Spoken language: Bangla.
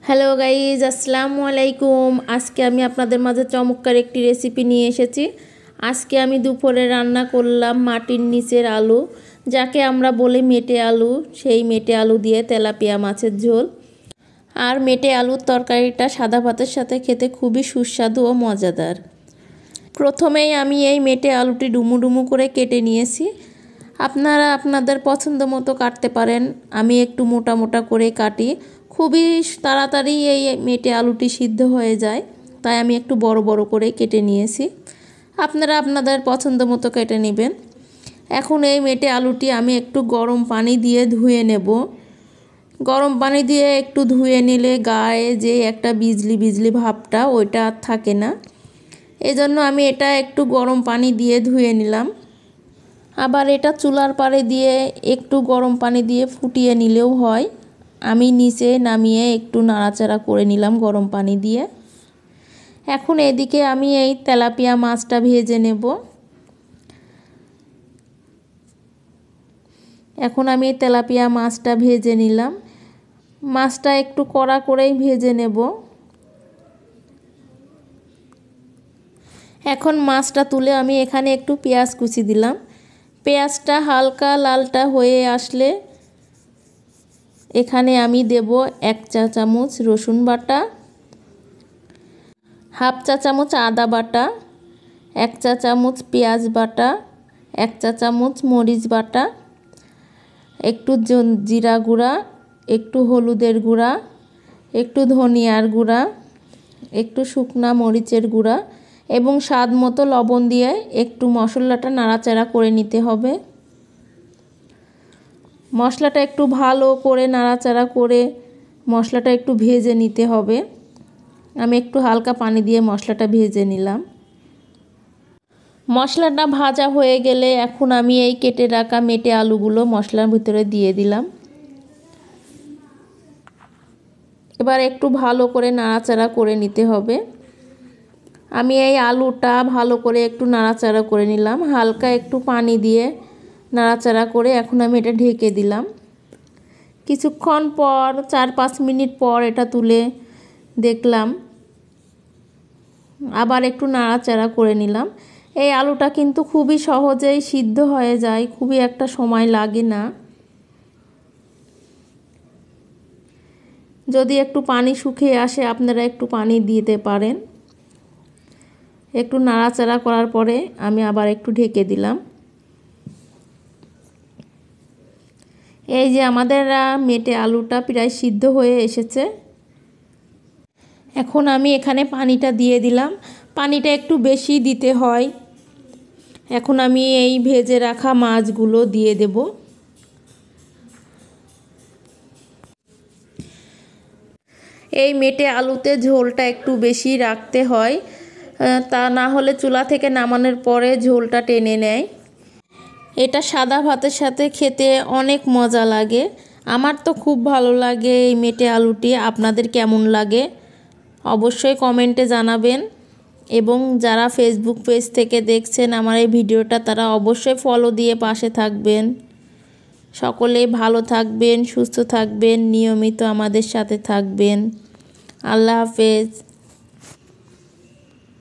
হ্যালো গাইজ, আসসালামু আলাইকুম। আজকে আমি আপনাদের মাঝে চমৎকার একটি রেসিপি নিয়ে এসেছি। আজকে আমি দুপুরে রান্না করলাম মাটির নিচের আলু, যাকে আমরা বলি মেটে আলু। সেই মেটে আলু দিয়ে তেলাপিয়া মাছের ঝোল। আর মেটে আলুর তরকারিটা সাদা ভাতের সাথে খেতে খুবই সুস্বাদু ও মজাদার। প্রথমেই আমি এই মেটে আলুটি ডুমু ডুমু করে কেটে নিয়েছি। আপনারা আপনাদের পছন্দ মতো কাটতে পারেন। আমি একটু মোটা মোটা করে কাটি। খুবই তাড়াতাড়ি এই মেটে আলুটি সিদ্ধ হয়ে যায়, তাই আমি একটু বড় বড় করে কেটে নিয়েছি। আপনারা আপনাদের পছন্দ মতো কেটে নেবেন। এখন এই মেটে আলুটি আমি একটু গরম পানি দিয়ে ধুয়ে নেব। গরম পানি দিয়ে একটু ধুয়ে নিলে গায়ে যে একটা বিজলি বিজলি ভাবটা, ওইটা আর থাকে না। এজন্য আমি এটা একটু গরম পানি দিয়ে ধুয়ে নিলাম। আবার এটা চুলার পাড়ে দিয়ে একটু গরম পানি দিয়ে ফুটিয়ে নিলেও হয়। আমি নিচে নামিয়ে একটু নাড়াচাড়া করে নিলাম গরম পানি দিয়ে। এখন এদিকে আমি এই তেলাপিয়া মাছটা ভেজে নেব। এখন আমি এই তেলাপিয়া মাছটা ভেজে নিলাম। মাছটা একটু কড়া করেই ভেজে নেব। এখন মাছটা তুলে আমি এখানে একটু পেঁয়াজ কুচি দিলাম। পেঁয়াজটা হালকা লালটা হয়ে আসলে এখানে আমি দেব 1 চা চামচ রসুন বাটা, হাফ চা চামচ আদা বাটা, 1 চা চামচ পেঁয়াজ বাটা, 1 চা চামচ মরিচ বাটা, একটু জিরা গুঁড়া, একটু হলুদের গুঁড়া, একটু ধনিয়ার গুঁড়া, একটু শুকনা মরিচের গুঁড়া এবং স্বাদ মতো লবণ দিয়ে একটু মশলাটা নাড়াচাড়া করে নিতে হবে। মশলাটা একটু ভালো করে নাড়াচাড়া করে মশলাটা একটু ভেজে নিতে হবে। আমি একটু হালকা পানি দিয়ে মশলাটা ভেজে নিলাম। মশলাটা ভাজা হয়ে গেলে এখন আমি এই কেটে রাখা মেটে আলুগুলো মশলার ভিতরে দিয়ে দিলাম। এবার একটু ভালো করে নাড়াচাড়া করে নিতে হবে। আমি এই আলুটা ভালো করে একটু নাড়াচাড়া করে নিলাম, হালকা একটু পানি দিয়ে নাড়াচাড়া করে এখন আমি এটা ঢেকে দিলাম। কিছুক্ষণ পর 4-5 মিনিট পর এটা তুলে দেখলাম, আবার একটু নাড়াচাড়া করে নিলাম। এই আলুটা কিন্তু খুবই সহজেই সিদ্ধ হয়ে যায়, খুবই একটা সময় লাগে না। যদি একটু পানি শুকিয়ে আসে আপনারা একটু পানি দিতে পারেন। একটু নাড়াচাড়া করার পরে আমি আবার একটু ঢেকে দিলাম। এই যে আমাদের মেটে আলুটা প্রায় সিদ্ধ হয়ে এসেছে। এখন আমি এখানে পানিটা দিয়ে দিলাম। পানিটা একটু বেশি দিতে হয়। এখন আমি এই ভেজে রাখা মাছগুলো দিয়ে দেব। এই মেটে আলুতে ঝোলটা একটু বেশি রাখতে হয়, তা না হলে চুলা থেকে নামানোর পরে ঝোলটা টেনে নেয়। এটা সাদা ভাতের সাথে খেতে অনেক মজা লাগে। আমার তো খুব ভালো লাগে এই মেটে আলুটি। আপনাদের কেমন লাগে অবশ্যই কমেন্টে জানাবেন। এবং যারা ফেসবুক পেজ থেকে দেখছেন আমার এই ভিডিওটা, তারা অবশ্যই ফলো দিয়ে পাশে থাকবেন। সকলে ভালো থাকবেন, সুস্থ থাকবেন, নিয়মিত আমাদের সাথে থাকবেন। আল্লাহ হাফেজ।